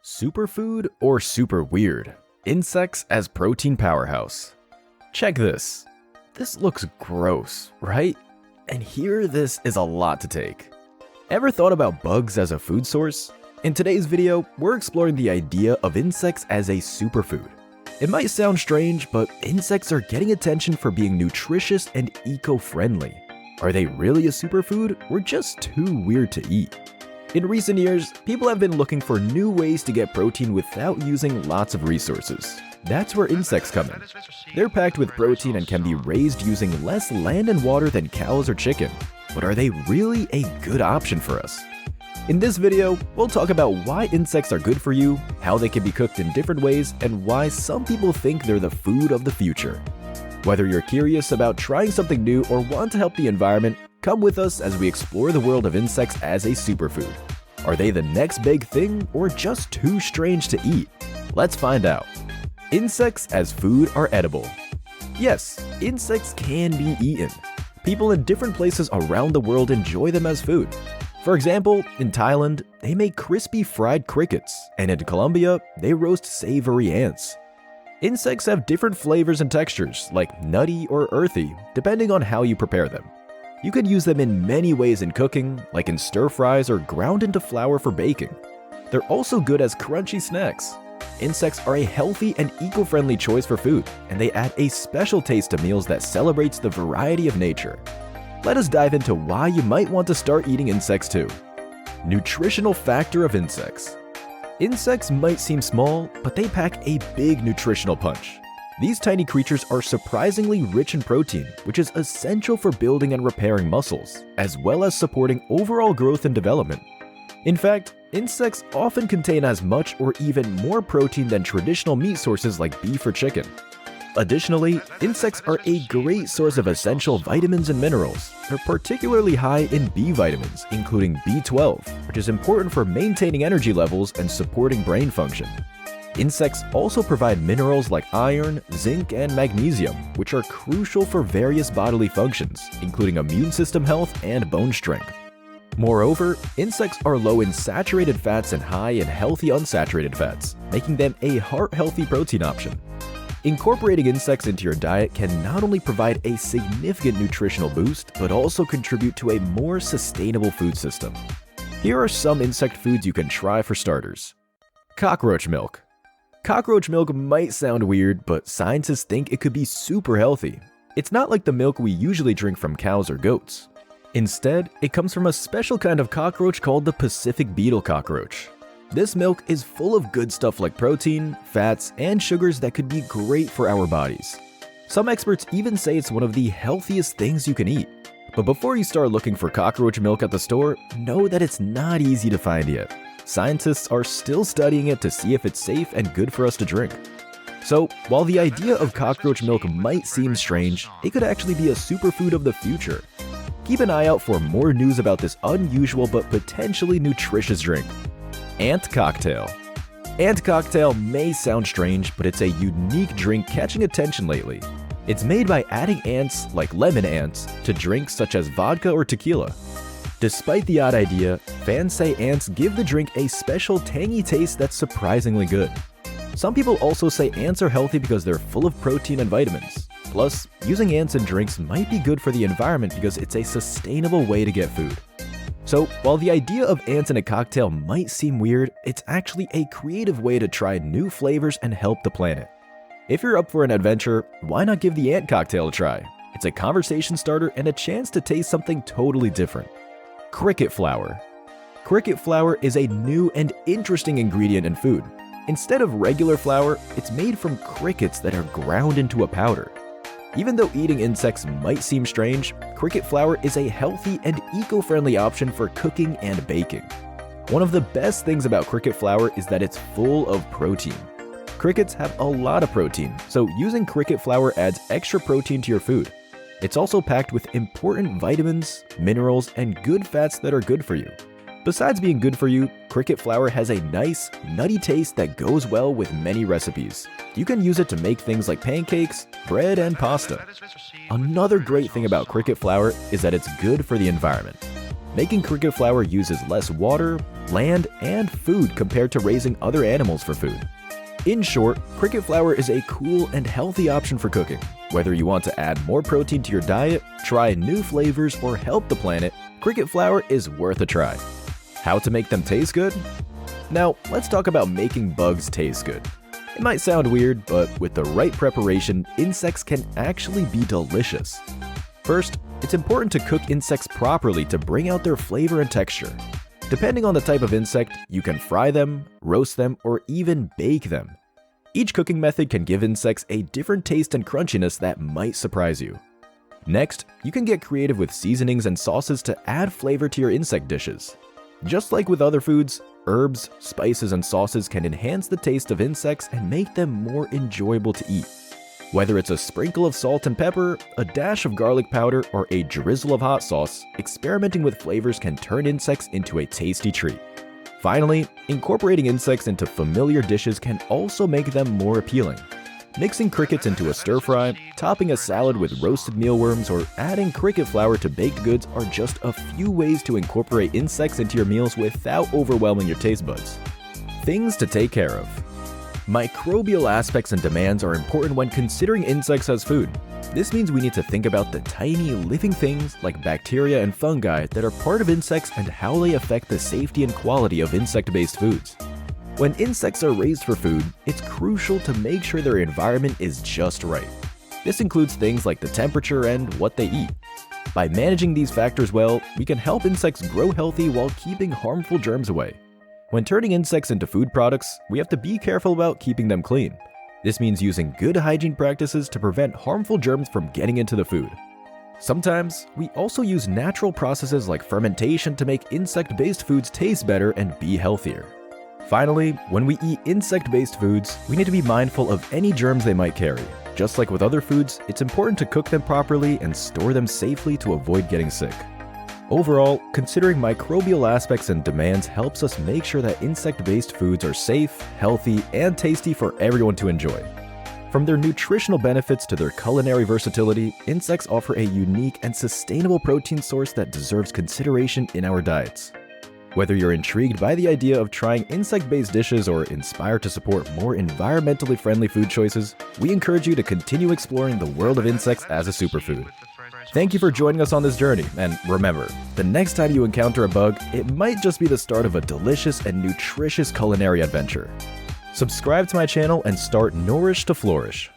Superfood or super weird? Insects as protein powerhouse. Check this. This looks gross, right? And here this is a lot to take. Ever thought about bugs as a food source? In today's video, we're exploring the idea of insects as a superfood. It might sound strange, but insects are getting attention for being nutritious and eco-friendly. Are they really a superfood or just too weird to eat? In recent years, people have been looking for new ways to get protein without using lots of resources. That's where insects come in. They're packed with protein and can be raised using less land and water than cows or chicken. But are they really a good option for us? In this video, we'll talk about why insects are good for you, how they can be cooked in different ways, and why some people think they're the food of the future. Whether you're curious about trying something new or want to help the environment, come with us as we explore the world of insects as a superfood. Are they the next big thing or just too strange to eat? Let's find out. Insects as food are edible. Yes, insects can be eaten. People in different places around the world enjoy them as food. For example, in Thailand, they make crispy fried crickets, and in Colombia, they roast savory ants. Insects have different flavors and textures, like nutty or earthy, depending on how you prepare them. You can use them in many ways in cooking, like in stir-fries or ground into flour for baking. They're also good as crunchy snacks. Insects are a healthy and eco-friendly choice for food, and they add a special taste to meals that celebrates the variety of nature. Let us dive into why you might want to start eating insects too. Nutritional factor of insects. Insects might seem small, but they pack a big nutritional punch. These tiny creatures are surprisingly rich in protein, which is essential for building and repairing muscles, as well as supporting overall growth and development. In fact, insects often contain as much or even more protein than traditional meat sources like beef or chicken. Additionally, insects are a great source of essential vitamins and minerals. They're particularly high in B vitamins, including B12, which is important for maintaining energy levels and supporting brain function. Insects also provide minerals like iron, zinc, and magnesium, which are crucial for various bodily functions, including immune system health and bone strength. Moreover, insects are low in saturated fats and high in healthy unsaturated fats, making them a heart-healthy protein option. Incorporating insects into your diet can not only provide a significant nutritional boost, but also contribute to a more sustainable food system. Here are some insect foods you can try for starters. Cockroach milk. Cockroach milk might sound weird, but scientists think it could be super healthy. It's not like the milk we usually drink from cows or goats. Instead, it comes from a special kind of cockroach called the Pacific beetle cockroach. This milk is full of good stuff like protein, fats, and sugars that could be great for our bodies. Some experts even say it's one of the healthiest things you can eat. But before you start looking for cockroach milk at the store, know that it's not easy to find yet. Scientists are still studying it to see if it's safe and good for us to drink. So, while the idea of cockroach milk might seem strange, it could actually be a superfood of the future. Keep an eye out for more news about this unusual but potentially nutritious drink. Ant cocktail. Ant cocktail may sound strange, but it's a unique drink catching attention lately. It's made by adding ants, like lemon ants, to drinks such as vodka or tequila. Despite the odd idea, fans say ants give the drink a special tangy taste that's surprisingly good. Some people also say ants are healthy because they're full of protein and vitamins. Plus, using ants in drinks might be good for the environment because it's a sustainable way to get food. So, while the idea of ants in a cocktail might seem weird, it's actually a creative way to try new flavors and help the planet. If you're up for an adventure, why not give the ant cocktail a try? It's a conversation starter and a chance to taste something totally different. Cricket flour. Cricket flour is a new and interesting ingredient in food. Instead of regular flour, it's made from crickets that are ground into a powder. Even though eating insects might seem strange, cricket flour is a healthy and eco-friendly option for cooking and baking. One of the best things about cricket flour is that it's full of protein. Crickets have a lot of protein, so using cricket flour adds extra protein to your food. It's also packed with important vitamins, minerals, and good fats that are good for you. Besides being good for you, cricket flour has a nice, nutty taste that goes well with many recipes. You can use it to make things like pancakes, bread, and pasta. Another great thing about cricket flour is that it's good for the environment. Making cricket flour uses less water, land, and food compared to raising other animals for food. In short, cricket flour is a cool and healthy option for cooking. Whether you want to add more protein to your diet, try new flavors, or help the planet, cricket flour is worth a try. How to make them taste good? Now, let's talk about making bugs taste good. It might sound weird, but with the right preparation, insects can actually be delicious. First, it's important to cook insects properly to bring out their flavor and texture. Depending on the type of insect, you can fry them, roast them, or even bake them. Each cooking method can give insects a different taste and crunchiness that might surprise you. Next, you can get creative with seasonings and sauces to add flavor to your insect dishes. Just like with other foods, herbs, spices, and sauces can enhance the taste of insects and make them more enjoyable to eat. Whether it's a sprinkle of salt and pepper, a dash of garlic powder, or a drizzle of hot sauce, experimenting with flavors can turn insects into a tasty treat. Finally, incorporating insects into familiar dishes can also make them more appealing. Mixing crickets into a stir-fry, topping a salad with roasted mealworms, or adding cricket flour to baked goods are just a few ways to incorporate insects into your meals without overwhelming your taste buds. Things to take care of. Microbial aspects and demands are important when considering insects as food. This means we need to think about the tiny living things like bacteria and fungi that are part of insects and how they affect the safety and quality of insect-based foods. When insects are raised for food, it's crucial to make sure their environment is just right. This includes things like the temperature and what they eat. By managing these factors well, we can help insects grow healthy while keeping harmful germs away. When turning insects into food products, we have to be careful about keeping them clean. This means using good hygiene practices to prevent harmful germs from getting into the food. Sometimes, we also use natural processes like fermentation to make insect-based foods taste better and be healthier. Finally, when we eat insect-based foods, we need to be mindful of any germs they might carry. Just like with other foods, it's important to cook them properly and store them safely to avoid getting sick. Overall, considering microbial aspects and demands helps us make sure that insect-based foods are safe, healthy, and tasty for everyone to enjoy. From their nutritional benefits to their culinary versatility, insects offer a unique and sustainable protein source that deserves consideration in our diets. Whether you're intrigued by the idea of trying insect-based dishes or inspired to support more environmentally friendly food choices, we encourage you to continue exploring the world of insects as a superfood. Thank you for joining us on this journey, and remember, the next time you encounter a bug, it might just be the start of a delicious and nutritious culinary adventure. Subscribe to my channel and start Nourish to Flourish.